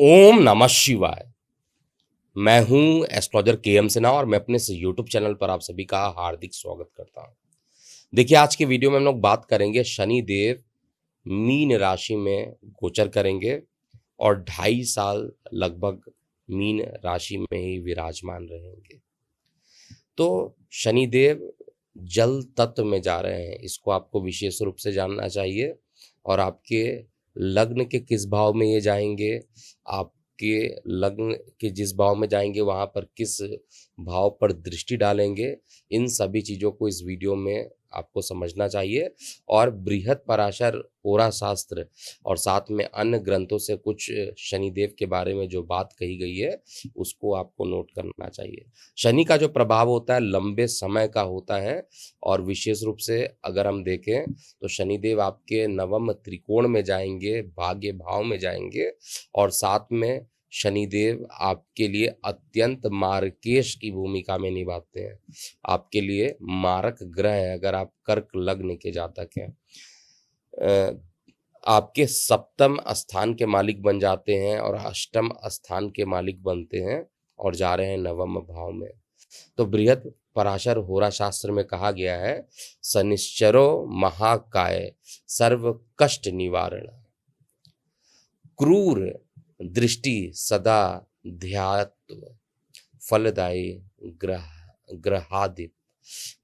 ओम नमः शिवाय। मैं हूं एस्ट्रोलॉजर के एम सिन्हा और मैं अपने इस यूट्यूब चैनल पर आप सभी का हार्दिक स्वागत करता हूं। देखिए, आज की वीडियो में हम लोग बात करेंगे शनि देव मीन राशि में गोचर करेंगे और 2.5 साल लगभग मीन राशि में ही विराजमान रहेंगे। तो शनि देव जल तत्व में जा रहे हैं, इसको आपको विशेष रूप से जानना चाहिए। और आपके लग्न के किस भाव में ये जाएंगे, आपके लग्न के जिस भाव में जाएंगे वहाँ पर किस भाव पर दृष्टि डालेंगे, इन सभी चीज़ों को इस वीडियो में आपको समझना चाहिए। और बृहत पराशर होरा शास्त्र और साथ में अन्य ग्रंथों से कुछ शनिदेव के बारे में जो बात कही गई है उसको आपको नोट करना चाहिए। शनि का जो प्रभाव होता है लंबे समय का होता है और विशेष रूप से अगर हम देखें तो शनिदेव आपके नवम त्रिकोण में जाएंगे, भाग्य भाव में जाएंगे और साथ में शनिदेव आपके लिए अत्यंत मार्केश की भूमिका में निभाते हैं। आपके लिए मारक ग्रह है अगर आप कर्क लग्न के जातक हैं। आपके सप्तम स्थान के मालिक बन जाते हैं और अष्टम स्थान के मालिक बनते हैं और जा रहे हैं नवम भाव में। तो बृहत पराशर होरा शास्त्र में कहा गया है, शनिश्चरो महाकाय सर्व कष्ट निवारण, क्रूर दृष्टि सदा ध्यात्व, फलदायी ग्रह ग्रहादित।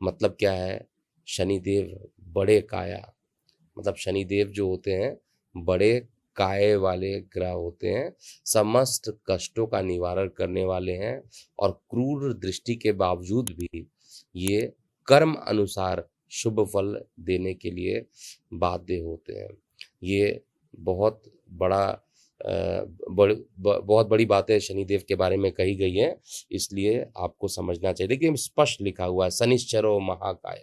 मतलब क्या है, शनिदेव बड़े काया, मतलब शनिदेव जो होते हैं बड़े काय वाले ग्रह होते हैं, समस्त कष्टों का निवारण करने वाले हैं और क्रूर दृष्टि के बावजूद भी ये कर्म अनुसार शुभ फल देने के लिए बाध्य होते हैं। ये बहुत बड़ा बहुत बड़ी बातें शनिदेव के बारे में कही गई हैं, इसलिए आपको समझना चाहिए। देखिए, स्पष्ट लिखा हुआ है, शनिश्चरो महाकाय,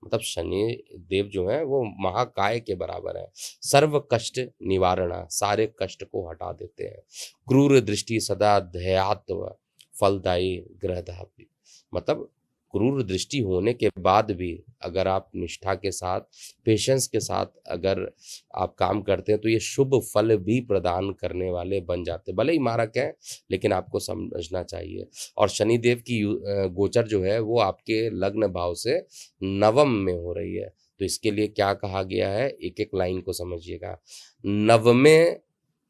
मतलब शनि देव जो है वो महाकाय के बराबर है। सर्व कष्ट निवारणा, सारे कष्ट को हटा देते हैं। क्रूर दृष्टि सदा ध्यात्व, फलदायी ग्रहधापी, मतलब क्रूर दृष्टि होने के बाद भी अगर आप निष्ठा के साथ, पेशेंस के साथ अगर आप काम करते हैं तो ये शुभ फल भी प्रदान करने वाले बन जाते हैं। भले ही मारक है लेकिन आपको समझना चाहिए। और शनिदेव की गोचर जो है वो आपके लग्न भाव से नवम में हो रही है। तो इसके लिए क्या कहा गया है, एक एक लाइन को समझिएगा। नवमे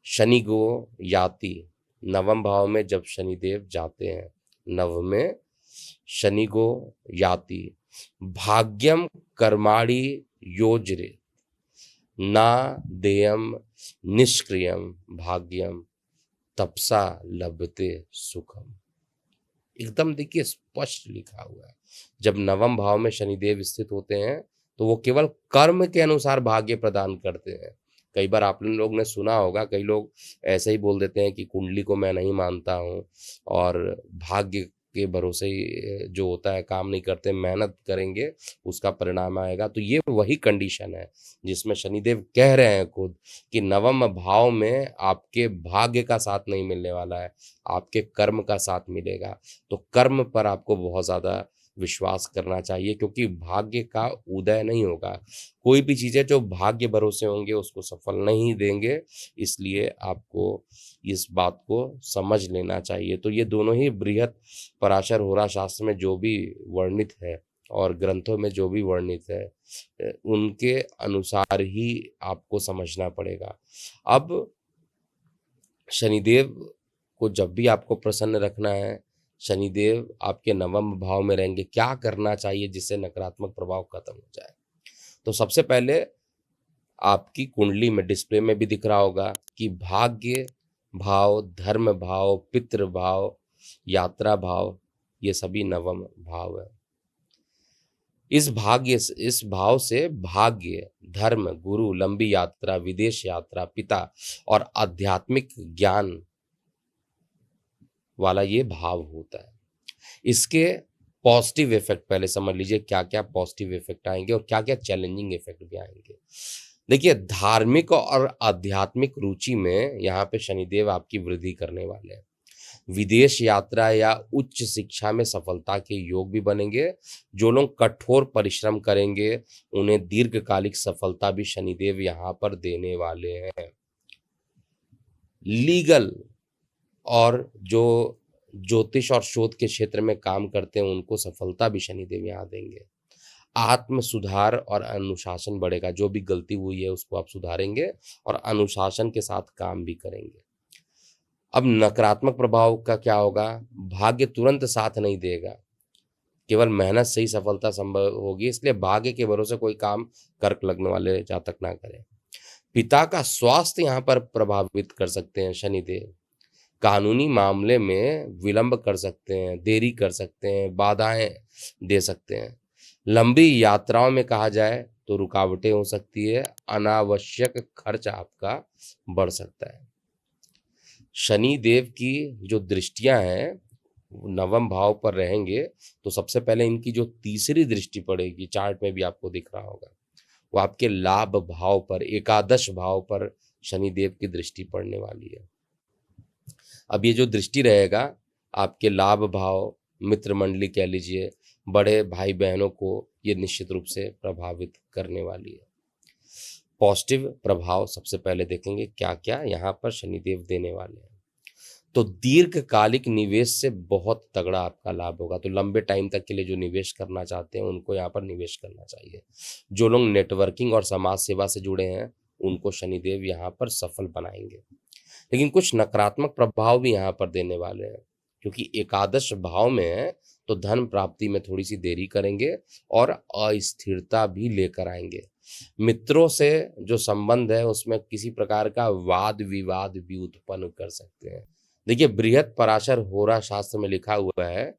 शनि गो याति, नवम भाव में जब शनिदेव जाते हैं, नवमे शनि गो याति, भाग्यम कर्माणि योजरे, ना देयम निष्क्रियम भाग्यम तपसा लभते सुखम। एकदम देखिए स्पष्ट लिखा हुआ है। जब नवम भाव में शनिदेव स्थित होते हैं तो वो केवल कर्म के अनुसार भाग्य प्रदान करते हैं। कई बार आप लोग ने सुना होगा, कई लोग ऐसे ही बोल देते हैं कि कुंडली को मैं नहीं मानता हूँ और भाग्य के भरोसे ही जो होता है काम नहीं करते, मेहनत करेंगे उसका परिणाम आएगा। तो ये वही कंडीशन है जिसमें शनिदेव कह रहे हैं खुद कि नवम भाव में आपके भाग्य का साथ नहीं मिलने वाला है, आपके कर्म का साथ मिलेगा। तो कर्म पर आपको बहुत ज़्यादा विश्वास करना चाहिए क्योंकि भाग्य का उदय नहीं होगा। कोई भी चीज़ें जो भाग्य भरोसे होंगे उसको सफल नहीं देंगे, इसलिए आपको इस बात को समझ लेना चाहिए। तो ये दोनों ही बृहत पराशर होरा शास्त्र में जो भी वर्णित है और ग्रंथों में जो भी वर्णित है उनके अनुसार ही आपको समझना पड़ेगा। अब शनिदेव को जब भी आपको प्रसन्न रखना है, शनिदेव आपके नवम भाव में रहेंगे, क्या करना चाहिए जिससे नकारात्मक प्रभाव खत्म हो जाए। तो सबसे पहले आपकी कुंडली में डिस्प्ले में भी दिख रहा होगा कि भाग्य भाव, धर्म भाव, पितृ भाव, यात्रा भाव, ये सभी नवम भाव है। इस भाव से भाग्य, धर्म, गुरु, लंबी यात्रा, विदेश यात्रा, पिता और आध्यात्मिक ज्ञान वाला ये भाव होता है। इसके पॉजिटिव इफेक्ट पहले समझ लीजिए, क्या क्या पॉजिटिव इफेक्ट आएंगे और क्या क्या चैलेंजिंग इफेक्ट भी आएंगे। देखिए, धार्मिक और आध्यात्मिक रुचि में यहाँ पे शनिदेव आपकी वृद्धि करने वाले हैं। विदेश यात्रा या उच्च शिक्षा में सफलता के योग भी बनेंगे। जो लोग कठोर परिश्रम करेंगे उन्हें दीर्घकालिक सफलता भी शनिदेव यहाँ पर देने वाले हैं। लीगल और जो ज्योतिष और शोध के क्षेत्र में काम करते हैं उनको सफलता भी शनिदेव यहाँ देंगे। आत्म सुधार और अनुशासन बढ़ेगा, जो भी गलती हुई है उसको आप सुधारेंगे और अनुशासन के साथ काम भी करेंगे। अब नकारात्मक प्रभाव का क्या होगा? भाग्य तुरंत साथ नहीं देगा, केवल मेहनत से ही सफलता संभव होगी, इसलिए भाग्य के भरोसे कोई काम कर्क लग्न वाले जातक ना करें। पिता का स्वास्थ्य यहाँ पर प्रभावित कर सकते हैं शनिदेव। कानूनी मामले में विलंब कर सकते हैं, देरी कर सकते हैं, बाधाएं दे सकते हैं। लंबी यात्राओं में कहा जाए तो रुकावटें हो सकती है, अनावश्यक खर्च आपका बढ़ सकता है। शनि देव की जो दृष्टियां हैं नवम भाव पर रहेंगे, तो सबसे पहले इनकी जो तीसरी दृष्टि पड़ेगी, चार्ट में भी आपको दिख रहा होगा, वो आपके लाभ भाव पर, एकादश भाव पर शनिदेव की दृष्टि पड़ने वाली है। अब ये जो दृष्टि रहेगा आपके लाभ भाव, मित्र मंडली कह लीजिए, बड़े भाई बहनों को ये निश्चित रूप से प्रभावित करने वाली है। पॉजिटिव प्रभाव सबसे पहले देखेंगे क्या क्या यहाँ पर शनिदेव देने वाले हैं। तो दीर्घकालिक निवेश से बहुत तगड़ा आपका लाभ होगा, तो लंबे टाइम तक के लिए जो निवेश करना चाहते हैं उनको यहाँ पर निवेश करना चाहिए। जो लोग नेटवर्किंग और समाज सेवा से जुड़े हैं उनको शनिदेव यहाँ पर सफल बनाएंगे। लेकिन कुछ नकारात्मक प्रभाव भी यहाँ पर देने वाले हैं, क्योंकि एकादश भाव में है तो धन प्राप्ति में थोड़ी सी देरी करेंगे और अस्थिरता भी लेकर आएंगे। मित्रों से जो संबंध है उसमें किसी प्रकार का वाद विवाद भी उत्पन्न कर सकते हैं। देखिए, बृहत पराशर होरा शास्त्र में लिखा हुआ है,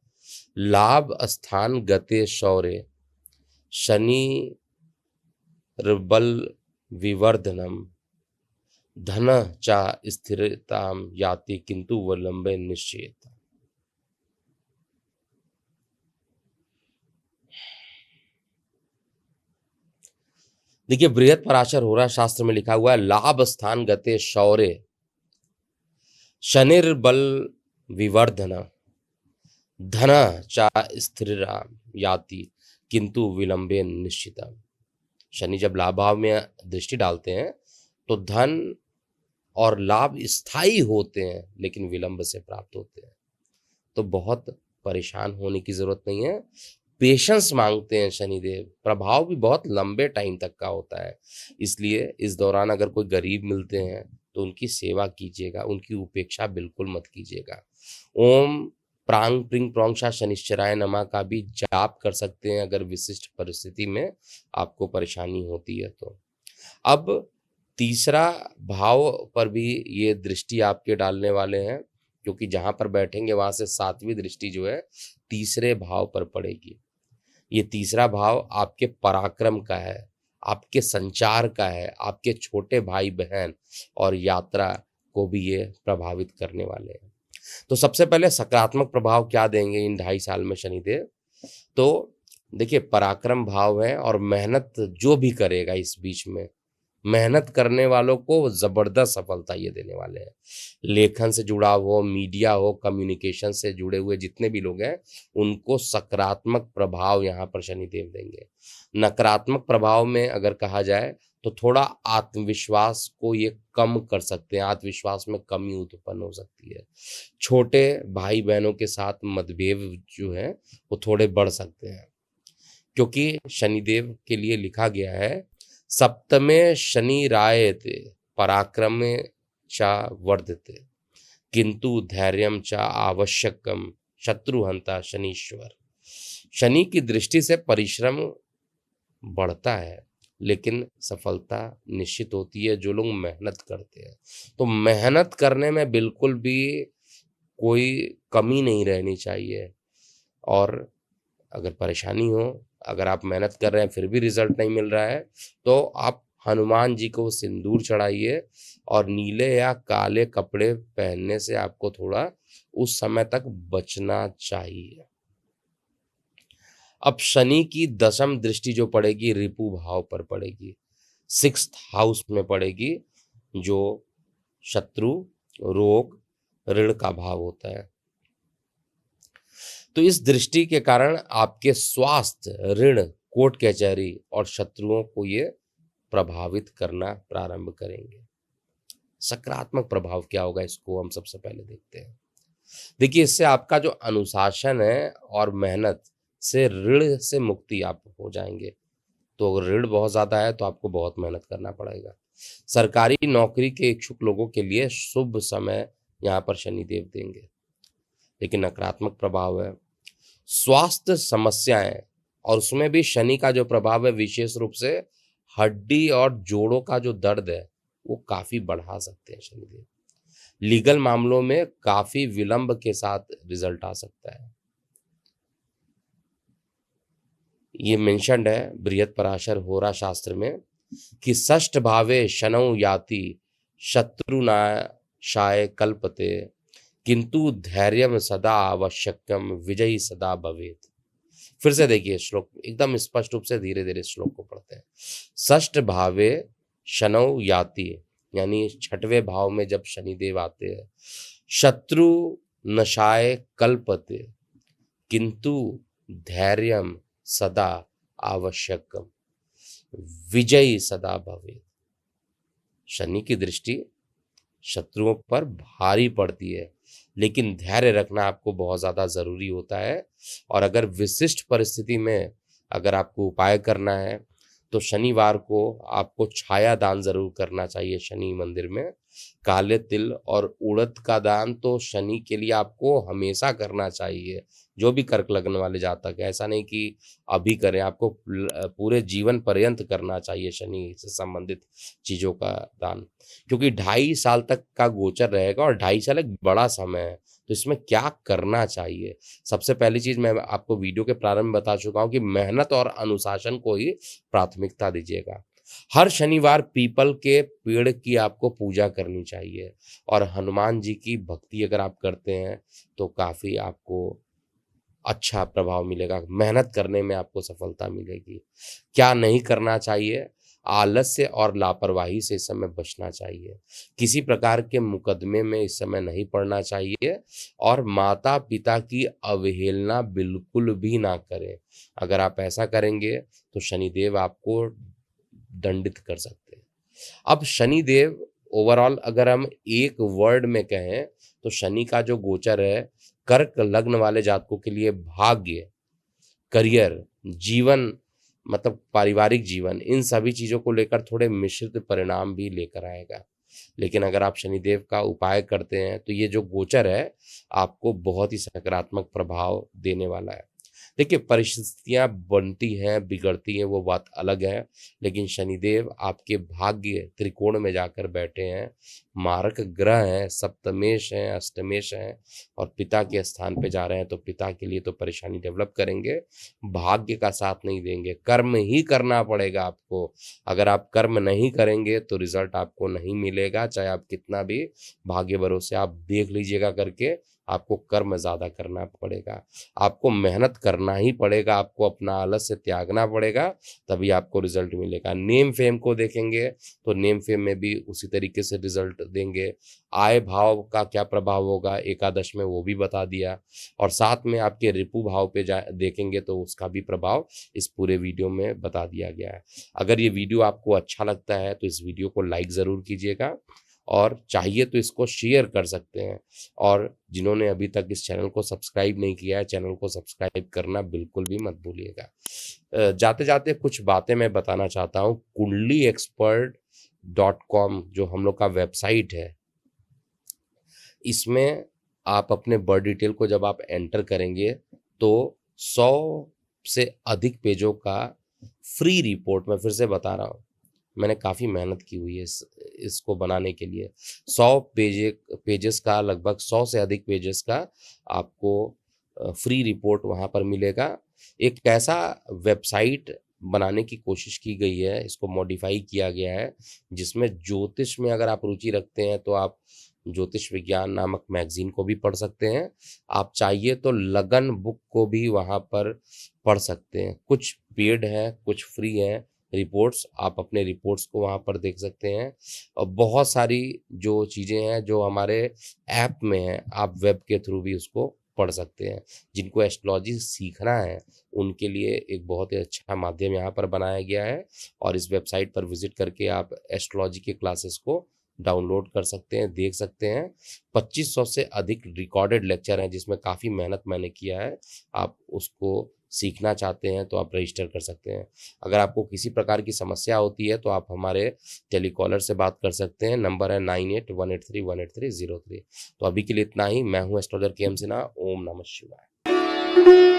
लाभ स्थान गते शौर्य शनि बल विवर्धनम धन चा स्थिरताम याति किंतु विलंबे निश्चेत। देखिए, बृहत पराशर होरा शास्त्र में लिखा हुआ है, लाभ स्थान गते शौर्य शनिर्बल विवर्धन धन चा स्थिराम याति किंतु विलंबे निश्चितम। शनि जब लाभ भाव में दृष्टि डालते हैं तो धन और लाभ स्थायी होते हैं लेकिन विलंब से प्राप्त होते हैं, तो बहुत परेशान होने की जरूरत नहीं है। पेशेंस मांगते हैं शनिदेव, प्रभाव भी बहुत लंबे टाइम तक का होता है, इसलिए इस दौरान अगर कोई गरीब मिलते हैं तो उनकी सेवा कीजिएगा, उनकी उपेक्षा बिल्कुल मत कीजिएगा। ओम प्रांग प्रिंग प्रोंगशा शनिश्चराय नमः का भी जाप कर सकते हैं अगर विशिष्ट परिस्थिति में आपको परेशानी होती है तो। अब तीसरा भाव पर भी ये दृष्टि आपके डालने वाले हैं, क्योंकि जहां पर बैठेंगे वहां से सातवीं दृष्टि जो है तीसरे भाव पर पड़ेगी। ये तीसरा भाव आपके पराक्रम का है, आपके संचार का है, आपके छोटे भाई बहन और यात्रा को भी ये प्रभावित करने वाले हैं। तो सबसे पहले सकारात्मक प्रभाव क्या देंगे इन 2.5 साल में शनिदेव? तो देखिए, पराक्रम भाव है और मेहनत जो भी करेगा इस बीच में, मेहनत करने वालों को जबरदस्त सफलता ये देने वाले हैं। लेखन से जुड़ा हो, मीडिया हो, कम्युनिकेशन से जुड़े हुए जितने भी लोग हैं उनको सकारात्मक प्रभाव यहाँ पर शनिदेव देंगे। नकारात्मक प्रभाव में अगर कहा जाए तो थोड़ा आत्मविश्वास को ये कम कर सकते हैं, आत्मविश्वास में कमी उत्पन्न हो सकती है। छोटे भाई बहनों के साथ मतभेद जो है वो थोड़े बढ़ सकते हैं, क्योंकि शनिदेव के लिए लिखा गया है, सप्तमे शनि रायते पराक्रमे चा वर्धते किंतु धैर्यम चा आवश्यकम शत्रुहंता शनीश्वर। शनि की दृष्टि से परिश्रम बढ़ता है लेकिन सफलता निश्चित होती है जो लोग मेहनत करते हैं। तो मेहनत करने में बिल्कुल भी कोई कमी नहीं रहनी चाहिए। और अगर परेशानी हो, अगर आप मेहनत कर रहे हैं फिर भी रिजल्ट नहीं मिल रहा है, तो आप हनुमान जी को सिंदूर चढ़ाइए और नीले या काले कपड़े पहनने से आपको थोड़ा उस समय तक बचना चाहिए। अब शनि की दशम दृष्टि जो पड़ेगी रिपु भाव पर पड़ेगी, 6th हाउस में पड़ेगी, जो शत्रु, रोग, ऋण का भाव होता है। तो इस दृष्टि के कारण आपके स्वास्थ्य, ऋण, कोर्ट कचहरी और शत्रुओं को ये प्रभावित करना प्रारंभ करेंगे। सकारात्मक प्रभाव क्या होगा, इसको हम सबसे पहले देखते हैं। देखिए, इससे आपका जो अनुशासन है और मेहनत से ऋण से मुक्ति आप हो जाएँगे। तो अगर ऋण बहुत ज़्यादा है तो आपको बहुत मेहनत करना पड़ेगा। सरकारी नौकरी के इच्छुक लोगों के लिए शुभ समय यहाँ पर शनिदेव देंगे। लेकिन नकारात्मक प्रभाव है, स्वास्थ्य समस्याएँ, और उसमें भी शनि का जो प्रभाव है विशेष रूप से हड्डी और जोड़ों का जो दर्द है, वो काफ़ी बढ़ा सकते हैं शनिदेव। लीगल मामलों में काफ़ी विलंब के साथ रिज़ल्ट आ सकता है। ये मेंशन्ड है बृहत्पराशर होरा शास्त्र में कि षष्ठ भावे शनौ याति शत्रुनाशाय कल्पते किंतु धैर्यम सदा आवश्यकम विजयी सदा भवेत्। फिर से देखिए श्लोक एकदम स्पष्ट रूप से, धीरे धीरे श्लोक को पढ़ते हैं। षष्ठ भावे शनौ याति, यानी छठवें भाव में जब शनिदेव आते हैं, शत्रु नशाय कल्पते किंतु धैर्यम सदा आवश्यकम विजयी सदा भवेत्। शनि की दृष्टि शत्रुओं पर भारी पड़ती है, लेकिन धैर्य रखना आपको बहुत ज़्यादा ज़रूरी होता है। और अगर विशिष्ट परिस्थिति में अगर आपको उपाय करना है तो शनिवार को आपको छाया दान ज़रूर करना चाहिए शनि मंदिर में। काले तिल और उड़द का दान तो शनि के लिए आपको हमेशा करना चाहिए। जो भी कर्क लग्न वाले जातक है, ऐसा नहीं कि अभी करें, आपको पूरे जीवन पर्यंत करना चाहिए शनि से संबंधित चीज़ों का दान। क्योंकि 2.5 साल तक का गोचर रहेगा और 2.5 साल एक बड़ा समय है, तो इसमें क्या करना चाहिए? सबसे पहली चीज़ मैं आपको वीडियो के प्रारंभ में बता चुका हूँ कि मेहनत और अनुशासन को ही प्राथमिकता दीजिएगा। हर शनिवार पीपल के पेड़ की आपको पूजा करनी चाहिए और हनुमान जी की भक्ति अगर आप करते हैं तो काफ़ी आपको अच्छा प्रभाव मिलेगा, मेहनत करने में आपको सफलता मिलेगी। क्या नहीं करना चाहिए? आलस्य और लापरवाही से इस समय बचना चाहिए। किसी प्रकार के मुकदमे में इस समय नहीं पड़ना चाहिए और माता-पिता की अवहेलना बिल्कुल भी ना करें। अगर आप ऐसा करेंगे तो शनिदेव आपको दंडित कर सकते हैं। अब शनिदेव ओवरऑल अगर हम एक वर्ड में कहें तो शनि का जो गोचर है कर्क लग्न वाले जातकों के लिए भाग्य, करियर, जीवन मतलब पारिवारिक जीवन, इन सभी चीज़ों को लेकर थोड़े मिश्रित परिणाम भी लेकर आएगा। लेकिन अगर आप शनिदेव का उपाय करते हैं तो ये जो गोचर है आपको बहुत ही सकारात्मक प्रभाव देने वाला है। देखिए, परिस्थितियाँ बनती हैं, बिगड़ती हैं, वो बात अलग है, लेकिन शनिदेव आपके भाग्य त्रिकोण में जाकर बैठे हैं, मारक ग्रह हैं, सप्तमेश हैं, अष्टमेश हैं और पिता के स्थान पे जा रहे हैं, तो पिता के लिए तो परेशानी डेवलप करेंगे, भाग्य का साथ नहीं देंगे, कर्म ही करना पड़ेगा आपको। अगर आप कर्म नहीं करेंगे तो रिज़ल्ट आपको नहीं मिलेगा, चाहे आप कितना भी भाग्य भरोसे आप देख लीजिएगा करके, आपको कर्म ज़्यादा करना पड़ेगा। आपको मेहनत करना ही पड़ेगा, आपको अपना आलस्य त्यागना पड़ेगा, तभी आपको रिज़ल्ट मिलेगा। नेम फेम को देखेंगे तो नेम फेम में भी उसी तरीके से रिज़ल्ट देंगे। आय भाव का क्या प्रभाव होगा एकादश में, वो भी बता दिया और साथ में आपके रिपु भाव पे जा देखेंगे तो उसका भी प्रभाव इस पूरे वीडियो में बता दिया गया है। अगर ये वीडियो आपको अच्छा लगता है तो इस वीडियो को लाइक ज़रूर कीजिएगा और चाहिए तो इसको शेयर कर सकते हैं। और जिन्होंने अभी तक इस चैनल को सब्सक्राइब नहीं किया है, चैनल को सब्सक्राइब करना बिल्कुल भी मत भूलिएगा। जाते-जाते कुछ बातें मैं बताना चाहता हूँ। kunडलीexpert.com जो हम लोग का वेबसाइट है, इसमें आप अपने बर्थ डिटेल को जब आप एंटर करेंगे तो 100 से अधिक पेजों का फ्री रिपोर्ट, मैं फिर से बता रहा हूँ, मैंने काफ़ी मेहनत की हुई है इसको बनाने के लिए। 100 पेजेस का, लगभग 100 से अधिक पेजेस का आपको फ्री रिपोर्ट वहाँ पर मिलेगा। एक ऐसा वेबसाइट बनाने की कोशिश की गई है, इसको मॉडिफ़ाई किया गया है, जिसमें ज्योतिष में अगर आप रुचि रखते हैं तो आप ज्योतिष विज्ञान नामक मैगज़ीन को भी पढ़ सकते हैं। आप चाहिए तो लगन बुक को भी वहाँ पर पढ़ सकते हैं। कुछ पेड है, कुछ फ्री है रिपोर्ट्स, आप अपने रिपोर्ट्स को वहाँ पर देख सकते हैं। और बहुत सारी जो चीज़ें हैं जो हमारे ऐप में हैं, आप वेब के थ्रू भी उसको पढ़ सकते हैं। जिनको एस्ट्रोलॉजी सीखना है उनके लिए एक बहुत ही अच्छा माध्यम यहाँ पर बनाया गया है और इस वेबसाइट पर विज़िट करके आप एस्ट्रोलॉजी के क्लासेस को डाउनलोड कर सकते हैं, देख सकते हैं। 2500 से अधिक रिकॉर्डेड लेक्चर हैं जिसमें काफ़ी मेहनत मैंने किया है। आप उसको सीखना चाहते हैं तो आप रजिस्टर कर सकते हैं। अगर आपको किसी प्रकार की समस्या होती है तो आप हमारे टेलीकॉलर से बात कर सकते हैं। नंबर है 9818318303। तो अभी के लिए इतना ही। मैं हूँ एस्ट्रोलॉजर के एम सिन्हा। ओम नमः शिवाय।